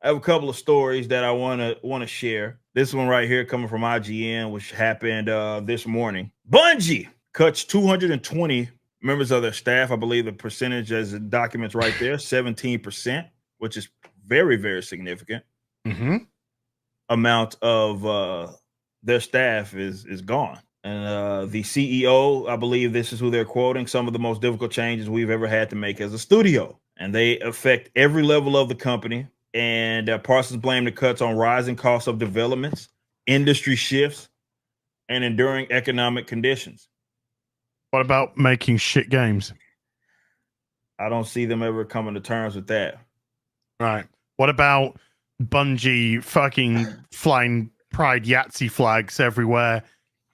I have a couple of stories that I want to share. This one right here coming from IGN, which happened this morning. Bungie cuts 220 members of their staff. I believe the percentage, as it documents right there, 17%, which is very, very significant. Amount of their staff is gone. And the CEO, I believe this is who they're quoting, some of the most difficult changes we've ever had to make as a studio. And they affect every level of the company. And Parsons blamed the cuts on rising costs of developments, industry shifts, and enduring economic conditions. What about making shit games? I don't see them ever coming to terms with that. Right. What about Bungie fucking flying Pride Yahtzee flags everywhere,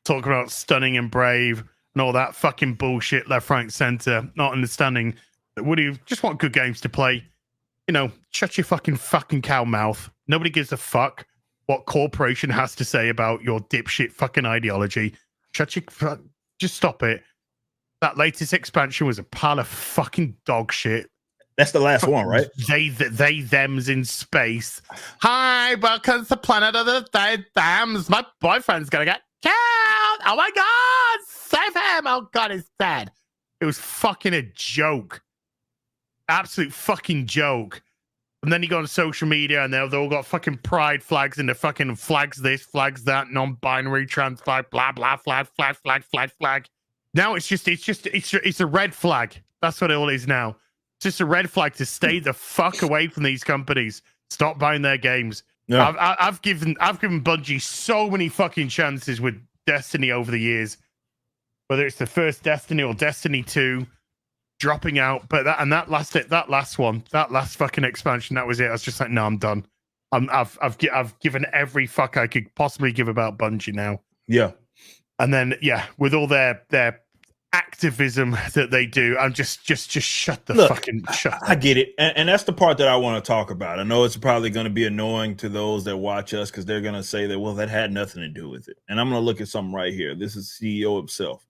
talking about stunning and brave and all that fucking bullshit left, right, center, not understanding that would you just want good games to play? You know, shut your fucking cow mouth. Nobody gives a fuck what corporation has to say about your dipshit fucking ideology. Just stop it. That latest expansion was a pile of fucking dog shit. That's the last one, right? They, thems in space. Hi, welcome to the planet of the thems. My boyfriend's gonna get killed. Oh my god, save him. Oh god, he's dead. It was fucking a joke. Absolute fucking joke. And then you go on social media and they've all got fucking pride flags and the fucking flags this, flags that, non-binary, trans flag, blah, blah, flag. Now it's a red flag. That's what it all is now. It's just a red flag to stay the fuck away from these companies. Stop buying their games. Yeah. I've given Bungie so many fucking chances with Destiny over the years. Whether it's the first Destiny or Destiny 2. Dropping out, but that last fucking expansion, that was it. I was just like, no, I'm done. I've given every fuck I could possibly give about Bungie now. Yeah, and then with all their activism that they do, I'm just shut the fucking shut. I get it, and that's the part that I want to talk about. I know it's probably going to be annoying to those that watch us because they're going to say that, well, that had nothing to do with it. And I'm going to look at something right here. This is CEO himself.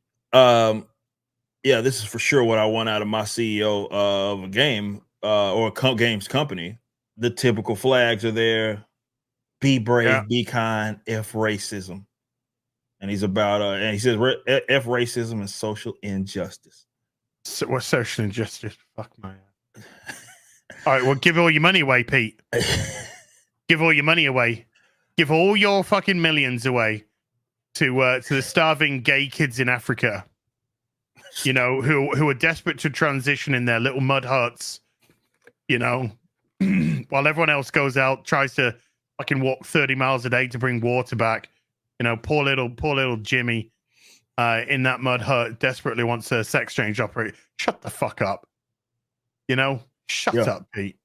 Yeah, this is for sure what I want out of my CEO of a game or a games company. The typical flags are there. Be brave, be kind, F racism. And he's about, and he says F racism and social injustice. So, what's social injustice? Fuck my ass. All right, well, give all your money away, Pete. Give all your money away. Give all your fucking millions away to the starving gay kids in Africa. You know, who are desperate to transition in their little mud huts, you know, while everyone else goes out, tries to fucking walk 30 miles a day to bring water back. You know, poor little Jimmy in that mud hut desperately wants a sex change operate. Shut the fuck up. You know, shut up, Pete.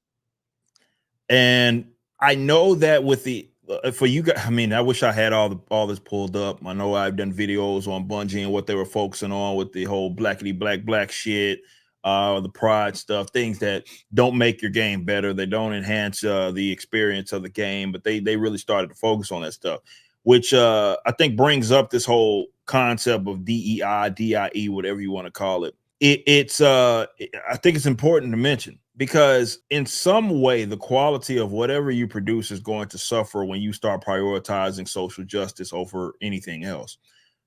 And I know that with the for you guys, I mean, I wish I had all this pulled up. I know I've done videos on Bungie and what they were focusing on with the whole blackity black shit, the pride stuff, things that don't make your game better. They don't enhance the experience of the game, but they really started to focus on that stuff, which I think brings up this whole concept of DEI, DIE, whatever you want to call it. I think it's important to mention, because in some way, the quality of whatever you produce is going to suffer when you start prioritizing social justice over anything else,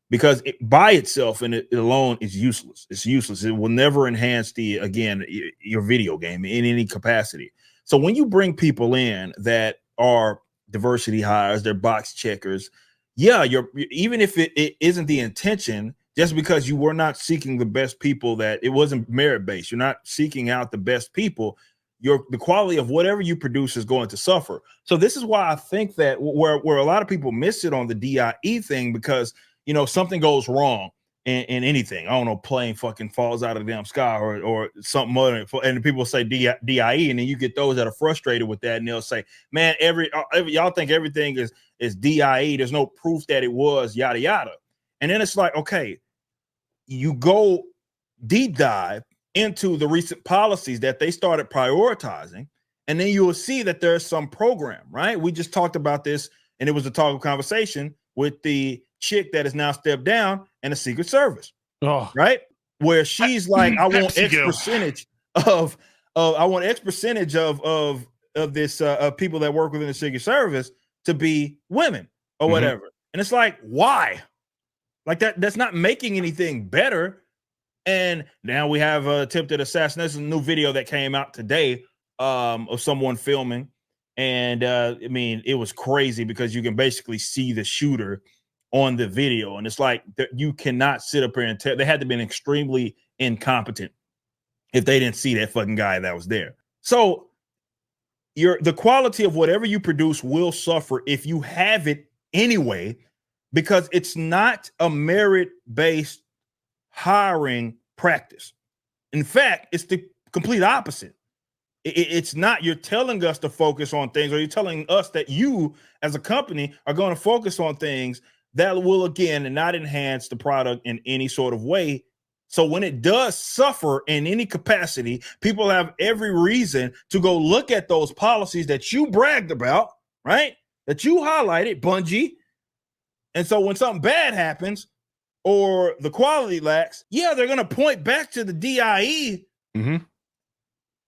because by itself and it alone is useless. It's useless. It will never enhance your video game in any capacity. So when you bring people in that are diversity hires, they're box checkers, even if it isn't the intention, just because you were not seeking the best people, that it wasn't merit-based, you're not seeking out the best people, the quality of whatever you produce is going to suffer. So this is why I think that where a lot of people miss it on the DIE thing, because, you know, something goes wrong in anything. I don't know, plane fucking falls out of the damn sky or something other, and people say DIE, and then you get those that are frustrated with that, and they'll say, man, every y'all think everything is DIE. There's no proof that it was, yada, yada. And then it's like, okay, you go deep dive into the recent policies that they started prioritizing, and then you will see that there's some program, right? We just talked about this, and it was a talk of conversation with the chick that is now stepped down in the Secret Service, right? Where she's like, I want X percentage of of this of people that work within the Secret Service to be women or whatever. And it's like, why? Like that's not making anything better. And now we have attempted assassination. There's a new video that came out today of someone filming. And I mean, it was crazy because you can basically see the shooter on the video. And it's like you cannot sit up here and tell. They had to be extremely incompetent if they didn't see that fucking guy that was there. So the quality of whatever you produce will suffer if you have it anyway, because it's not a merit-based hiring practice. In fact, it's the complete opposite. It's not. You're telling us to focus on things, or you're telling us that you as a company are going to focus on things that will, again, and not enhance the product in any sort of way. So when it does suffer in any capacity, people have every reason to go look at those policies that you bragged about, right? That you highlighted, Bungie. And so when something bad happens or the quality lacks, yeah, they're going to point back to the DIE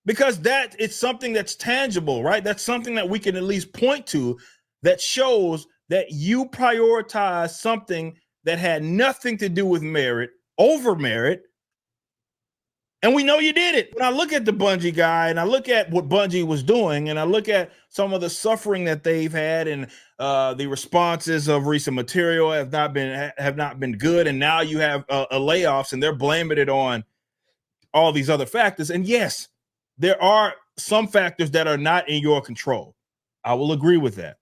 because that it's something that's tangible, right? That's something that we can at least point to that shows that you prioritize something that had nothing to do with merit over merit. And we know you did it. When I look at the Bungie guy and I look at what Bungie was doing and I look at some of the suffering that they've had and the responses of recent material have not been good. And now you have a layoffs and they're blaming it on all these other factors. And yes, there are some factors that are not in your control. I will agree with that.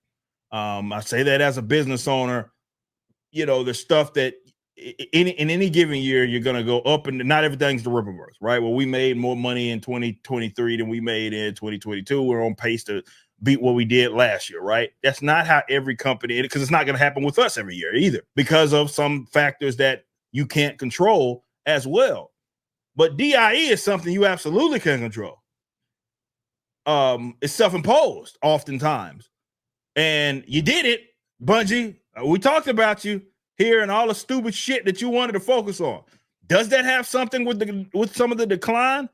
I say that as a business owner, you know, there's stuff that in any given year, you're going to go up and not everything's the Ripperverse, right? Well, we made more money in 2023 than we made in 2022. We're on pace to beat what we did last year, right? That's not how every company, because it's not going to happen with us every year either, because of some factors that you can't control as well. But DIE is something you absolutely can control. It's self-imposed oftentimes. And you did it, Bungie. We talked about you here and all the stupid shit that you wanted to focus on. Does that have something with some of the decline?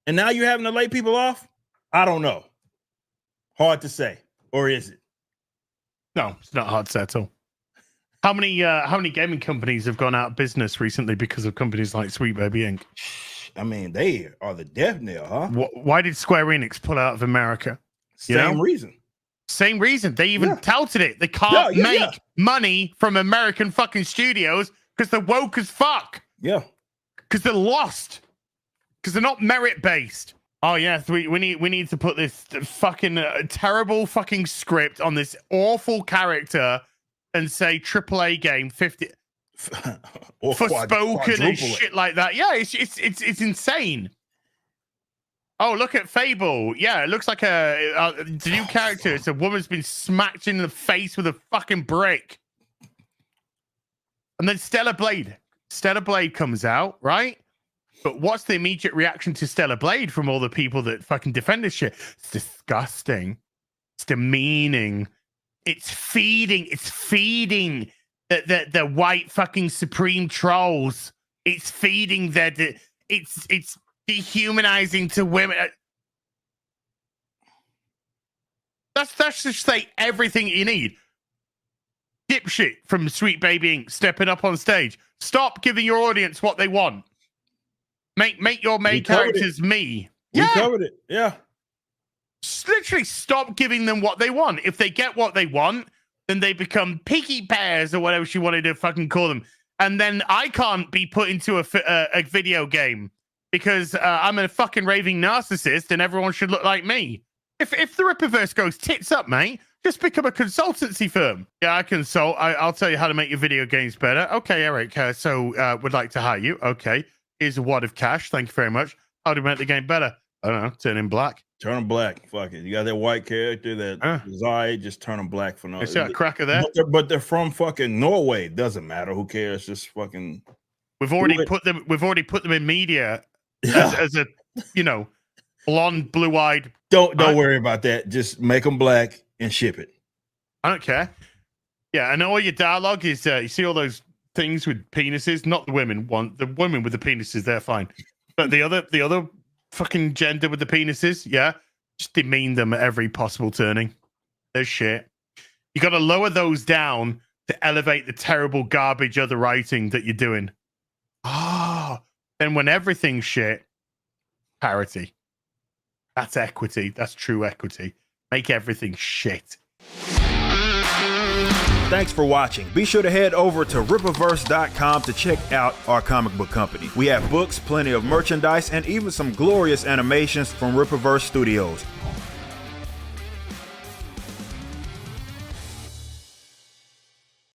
And now you're having to lay people off? I don't know. Hard to say. Or is it? No, it's not hard to say at all. How many gaming companies have gone out of business recently because of companies like Sweet Baby Inc? I mean, they are the death knell, huh? Why did Square Enix pull out of America? Same reason. Same reason. They even touted it. They can't make money from American fucking studios because they're woke as fuck. Yeah. Because they're lost. Because they're not merit based. Oh yeah, we need to put this fucking terrible fucking script on this awful character and say AAA game 50 or for spoken and shit like that. Yeah, it's insane. Oh, look at Fable. Yeah, it looks like a new character. It's a woman's been smacked in the face with a fucking brick. And then Stellar Blade. Stellar Blade comes out, right? But what's the immediate reaction to Stellar Blade from all the people that fucking defend this shit? It's disgusting. It's demeaning. It's feeding the white fucking supreme trolls. It's feeding it's dehumanizing to women. That's just say everything you need. Dipshit from Sweet Baby Inc. stepping up on stage. Stop giving your audience what they want. Make your main characters me. We covered it. Yeah. Just literally stop giving them what they want. If they get what they want, then they become picky bears or whatever she wanted to fucking call them. And then I can't be put into a video game because I'm a fucking raving narcissist and everyone should look like me. If the Ripperverse goes tits up, mate, just become a consultancy firm. Yeah, I consult. I'll tell you how to make your video games better. Okay, Eric. So would like to hire you. Okay. Here's a wad of cash. Thank you very much. How do we make the game better? I don't know. Turn him black. Turn him black. Fuck it. You got that white character that is all right. Just turn him black for no. It's a cracker there. But they're from fucking Norway. Doesn't matter. Who cares? Just fucking. We've already put them in media as a blonde, blue-eyed. Don't worry about that. Just make them black and ship it. I don't care. Yeah, and all your dialogue is you see all those things with penises. Not the women. The women with the penises, they're fine. But the other fucking gender with the penises, yeah. Just demean them at every possible turning. They're shit. You got to lower those down to elevate the terrible garbage other writing that you're doing. And when everything's shit, parity. That's equity. That's true equity. Make everything shit. Thanks for watching. Be sure to head over to Rippaverse.com to check out our comic book company. We have books, plenty of merchandise, and even some glorious animations from Rippaverse Studios.